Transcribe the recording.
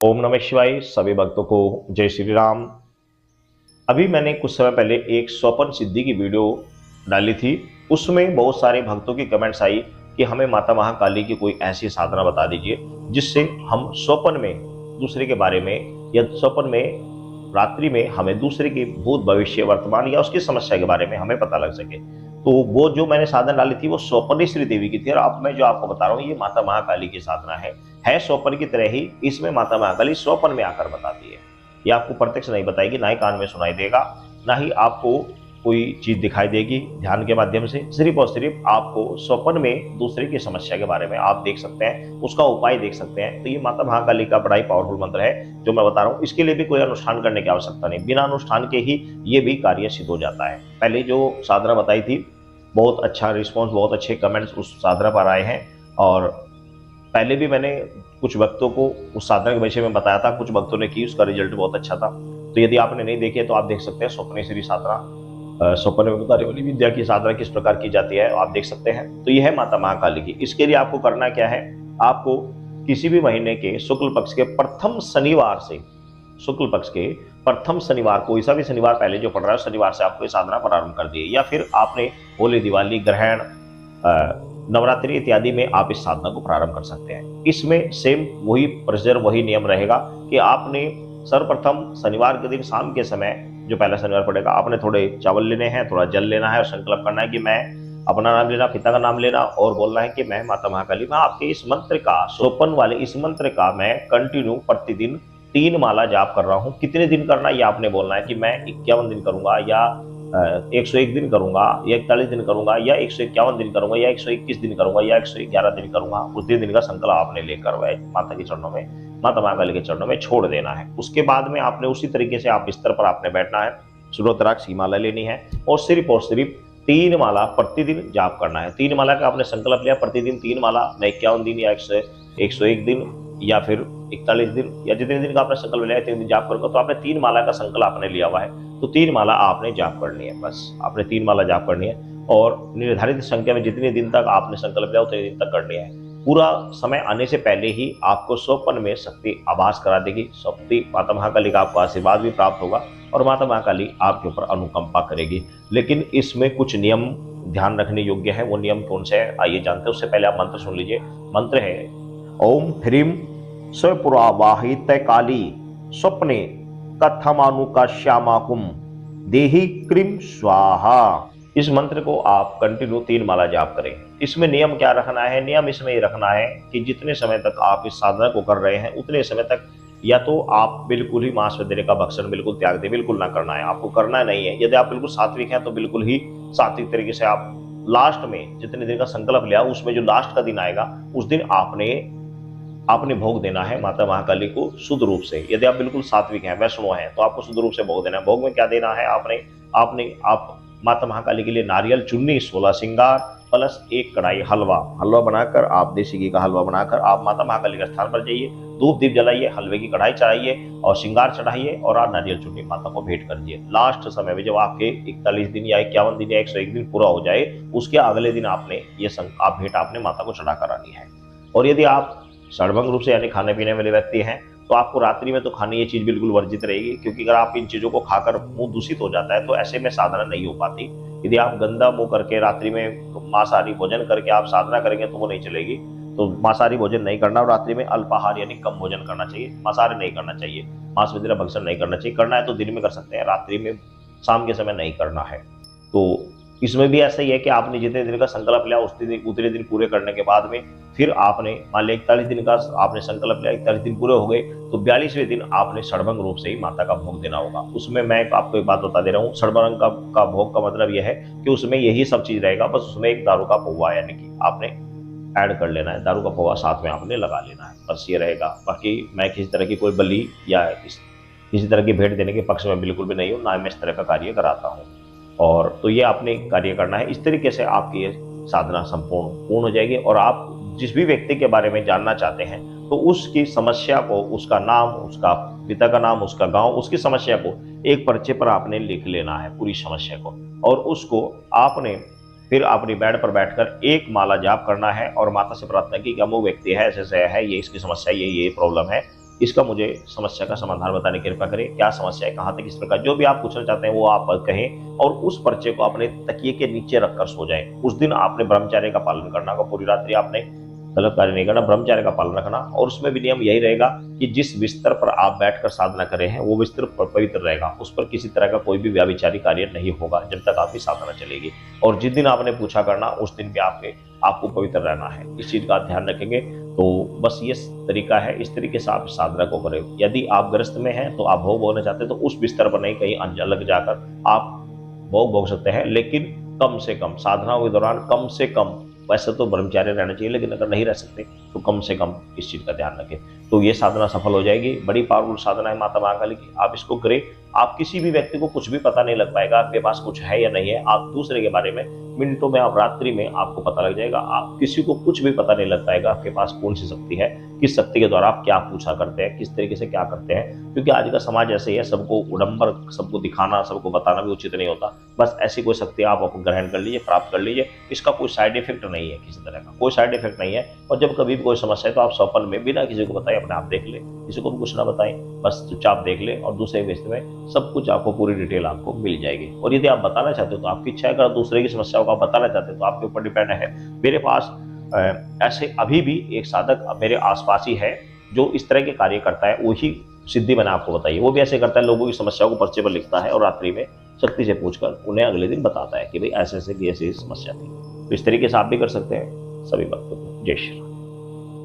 ओम नमः शिवाय। सभी भक्तों को जय श्री राम। अभी मैंने कुछ समय पहले एक स्वपन सिद्धि की वीडियो डाली थी। उसमें बहुत सारे भक्तों की कमेंट्स आई कि हमें माता महाकाली की कोई ऐसी साधना बता दीजिए जिससे हम स्वपन में दूसरे के बारे में या स्वपन में रात्रि में हमें दूसरे की भूत भविष्य वर्तमान या उसकी समस्या के बारे में हमें पता लग सके। तो वो जो मैंने साधना डाली थी वो स्वपनेश्वरी देवी की थी, और अब मैं जो आपको बता रहा हूँ ये माता महाकाली की साधना है स्वपन की तरह ही। इसमें माता महाकाली स्वपन में आकर बताती है। ये आपको प्रत्यक्ष नहीं बताएगी, ना ही कान में सुनाई देगा, ना ही आपको कोई चीज दिखाई देगी ध्यान के माध्यम से। सिर्फ और सिर्फ आपको स्वप्न में दूसरे की समस्या के बारे में आप देख सकते हैं, उसका उपाय देख सकते हैं। तो ये माता महाकाली का बड़ा ही पावरफुल मंत्र है जो मैं बता रहा हूँ। इसके लिए भी कोई अनुष्ठान करने की आवश्यकता नहीं, बिना अनुष्ठान के ही ये भी कार्य सिद्ध हो जाता है। पहले जो साधना बताई थी बहुत अच्छा रिस्पॉन्स, बहुत अच्छे कमेंट्स उस साधना पर आए हैं। और पहले भी मैंने कुछ भक्तों को उस साधना के विषय में बताया था, कुछ भक्तों ने की, उसका रिजल्ट बहुत अच्छा था। तो यदि आपने नहीं देखे तो आप देख सकते हैं स्वप्नेश्वरी साधना, स्वप्न में बताने वाली विद्या की साधना किस प्रकार की जाती है आप देख सकते हैं। तो यह है माता महाकाली की। इसके लिए आपको करना क्या है, आपको किसी भी महीने के शुक्ल पक्ष के प्रथम शनिवार से, शुक्ल पक्ष के प्रथम शनिवार, कोई सा भी शनिवार पहले जो पड़ रहा है शनिवार से आपको ये साधना प्रारंभ कर दी है। या फिर आपने होली, दिवाली, ग्रहण, नवरात्रि इत्यादि में आप इस साधना को प्रारंभ कर सकते हैं। इसमें सेम वही प्रोसीजर, वही नियम रहेगा कि आपने सर्वप्रथम शनिवार के दिन शाम के समय, जो पहला शनिवार पड़ेगा, आपने थोड़े चावल लेने हैं, थोड़ा जल लेना है और संकल्प करना है कि मैं अपना नाम लेना, पिता का नाम लेना और बोलना है कि मैं माता महाकाली, मैं आपके इस मंत्र का, सोपन वाले इस मंत्र का मैं कंटिन्यू प्रतिदिन 3 माला जाप कर रहा हूँ। कितने दिन करना ये आपने बोलना है कि मैं 51 दिन करूंगा या 101 दिन करूंगा या 41 दिन करूंगा या 151 दिन करूंगा या 121 दिन करूंगा या 111 दिन करूंगा। उतने दिन का संकल्प आपने लेकर वह माता के चरणों में, माता महाकाली के चरणों में छोड़ देना है। उसके बाद में आपने उसी तरीके से आप बिस्तर पर आपने बैठना है, रुद्राक्ष की माला लेनी है और सिर्फ 3 माला प्रतिदिन जाप करना है। 3 माला का आपने संकल्प लिया, प्रतिदिन 3 माला, मैं 51 दिन या 101 दिन या फिर 41 दिन या जितने दिन का आपने संकल्प लिया 3 दिन जाप करूंगा। तो आपने 3 माला का संकल्प आपने लिया हुआ है, तो 3 माला आपने जाप करनी है। बस आपने 3 माला जाप करनी है और निर्धारित संख्या में जितने दिन तक आपने संकल्प लिया उतने दिन तक करनी है। पूरा समय आने से पहले ही आपको स्वप्न में शक्ति आभास करा देगी। शक्ति माता महाकाली का आपको आशीर्वाद भी प्राप्त होगा और माता महाकाली आपके ऊपर अनुकंपा करेगी। लेकिन इसमें कुछ नियम ध्यान रखने योग्य है। वो नियम कौन से है आइए जानते हैं। उससे पहले आप मंत्र सुन लीजिए। मंत्र है ओम ह्रीम स्वपुरावाहित काली स्वप्ने कथमानुका श्यामाकुम देहि क्रीम स्वाहा। इस मंत्र को आप कंटिन्यू 3 माला जाप करें। इसमें नियम क्या रखना है, नियम इसमें ये रखना है कि जितने समय तक आप इस साधना को कर रहे हैं उतने समय तक या तो आप बिल्कुल ही मांस वगैरह का भक्षण बिल्कुल त्याग दें, बिल्कुल ना करना है, आपको करना नहीं है। यदि आप बिल्कुल सात्विक हैं तो बिल्कुल ही सात्विक तरीके से आप लास्ट में जितने दिन का संकल्प लिया उसमें जो लास्ट का दिन आएगा उस दिन आपने भोग देना है माता महाकाली को शुद्ध रूप से। यदि आप बिल्कुल सात्विक हैं, वैष्णव हैं, तो आपको शुद्ध रूप से भोग देना है। भोग में क्या देना है, आप माता महाकाली के लिए नारियल चुन्नी, 16 श्रृंगार प्लस 1 कढ़ाई हलवा बनाकर, आप देसी घी का हलवा बनाकर आप माता महाकाली के स्थान पर जाइए, धूप दीप जलाइए, हलवे की कढ़ाई चढ़ाइए और श्रृंगार चढ़ाइए और आप नारियल चुन्नी माता को भेंट कर दीजिए। लास्ट समय में जब आपके 41 दिन या 51 दिन या 101 दिन पूरा हो जाए उसके अगले दिन आपने ये भेंट आपने माता को चढ़ा कर आनी है। और यदि आप सर्वभंग रूप से यानी खाने पीने वाले व्यक्ति हैं तो आपको रात्रि में तो खाने ये चीज बिल्कुल वर्जित रहेगी, क्योंकि अगर आप इन चीजों को खाकर मुंह दूषित हो जाता है तो ऐसे में साधना नहीं हो पाती। यदि आप गंदा मुंह करके रात्रि में मांसाहारी भोजन करके आप साधना करेंगे तो वो नहीं चलेगी। तो मांसाहारी भोजन नहीं करना और रात्रि में अल्पाहार यानी कम भोजन करना चाहिए, मांसाहारी नहीं करना चाहिए, मांस वगैरह भक्षण नहीं करना चाहिए। करना है तो दिन में कर सकते हैं, रात्रि में शाम के समय नहीं करना है। तो इसमें भी ऐसा ही है कि आपने जितने दिन का संकल्प लिया उतने दिन पूरे करने के बाद में फिर आपने मान लिया 41 दिन का आपने संकल्प लिया, 41 दिन पूरे हो गए तो 42वें दिन आपने षडभंग रूप से ही माता का भोग देना होगा। उसमें मैं आपको एक बात बता दे रहा हूँ, षडभंग का भोग का मतलब यह है कि उसमें यही सब चीज रहेगा, बस उसमें एक दारू का पौवा यानी कि आपने ऐड कर लेना है, दारू का पौवा साथ में आपने लगा लेना है, बस ये रहेगा। बाकी मैं किसी तरह की कोई बलि या किसी तरह की भेंट देने के पक्ष में बिल्कुल भी नहीं हूँ, ना मैं इस तरह का कार्य कराता हूँ। और तो ये आपने कार्य करना है। इस तरीके से आपकी ये साधना पूर्ण हो जाएगी। और आप जिस भी व्यक्ति के बारे में जानना चाहते हैं तो उसकी समस्या को, उसका नाम, उसका पिता का नाम, उसका गांव, उसकी समस्या को एक पर्चे पर आपने लिख लेना है पूरी समस्या को, और उसको आपने फिर अपनी बेड पर बैठकर 1 माला जाप करना है और माता से प्रार्थना की कि अमुक व्यक्ति है, ऐसे है, ये इसकी समस्या, ये प्रॉब्लम है, इसका मुझे समस्या का समाधान बताने की कृपा करें। क्या समस्या है, कहाँ तक, इस प्रकार जो भी आप पूछना चाहते हैं वो आप कहें और उस पर्चे को अपने तकिए के नीचे रखकर सो जाएं। उस दिन आपने ब्रह्मचर्य का पालन करना होगा, पूरी रात्रि आपने गलत कार्य नहीं करना, ब्रह्मचर्य का पालन रखना। और उसमें भी नियम यही रहेगा कि जिस बिस्तर पर आप बैठकर साधना कर रहे हैं वो बिस्तर पवित्र रहेगा, उस पर किसी तरह का कोई भी व्याभिचारी कार्य नहीं होगा जब तक आपकी साधना चलेगी। और जिस दिन आपने पूछा करना उस दिन भी आपको पवित्र रहना है, इस चीज का ध्यान रखेंगे। तो बस ये तरीका है, इस तरीके से आप साधना को करें। यदि आप ग्रस्त में हैं तो आप भोग बोलना चाहते हैं तो उस बिस्तर पर नहीं, कहीं अलग जाकर आप भोग भोग सकते हैं, लेकिन कम से कम साधना के दौरान कम से कम, वैसे तो ब्रह्मचार्य रहना चाहिए लेकिन अगर नहीं रह सकते तो कम से कम इस चीज का ध्यान रखें। तो ये साधना सफल हो जाएगी। बड़ी पावरफुल साधना है माता महाकाली की, आप इसको करें। आप किसी भी व्यक्ति को कुछ भी पता नहीं लग पाएगा आपके पास कुछ है या नहीं है। आप दूसरे के बारे में मिनटों में, आप रात्रि में आपको पता लग जाएगा। आप किसी को कुछ भी पता नहीं लग पाएगा आपके पास कौन सी शक्ति है, किस शक्ति के द्वारा आप क्या पूछा करते हैं, किस तरीके से क्या करते हैं। क्योंकि आज का समाज ऐसे ही है, सबको उडंबर, सबको दिखाना, सबको बताना भी उचित नहीं होता। बस ऐसी कोई शक्ति आप ग्रहण कर लीजिए, प्राप्त कर लीजिए। इसका कोई साइड इफेक्ट नहीं है, किसी तरह का कोई साइड इफेक्ट नहीं है। और जब कभी भी कोई समस्या है तो आप स्वप्न में बिना किसी को बताए अपने आप देख ले, किसी को भी कुछ ना बताएं, बस चुपचाप देख ले और दूसरे व्यक्ति में सब कुछ आपको, पूरी डिटेल आपको मिल जाएगी। और यदि आप बताना चाहते हो तो आपकी इच्छा है, अगर दूसरे की समस्याओं को आप बताना चाहते हो तो आपके ऊपर डिपेंड है। मेरे पास ऐसे अभी भी एक साधक मेरे आसपास ही है जो इस तरह के कार्य करता है। वही सिद्धि मैंने आपको बताई, वो भी ऐसे करता है, लोगों की समस्याओं को पर्चे पर लिखता है और रात्रि में शक्ति से पूछकर उन्हें अगले दिन बताता है कि भाई ऐसे ऐसे की ऐसी समस्या थी। तो इस तरीके से आप भी कर सकते हैं। सभी भक्तों को जय श्री राम।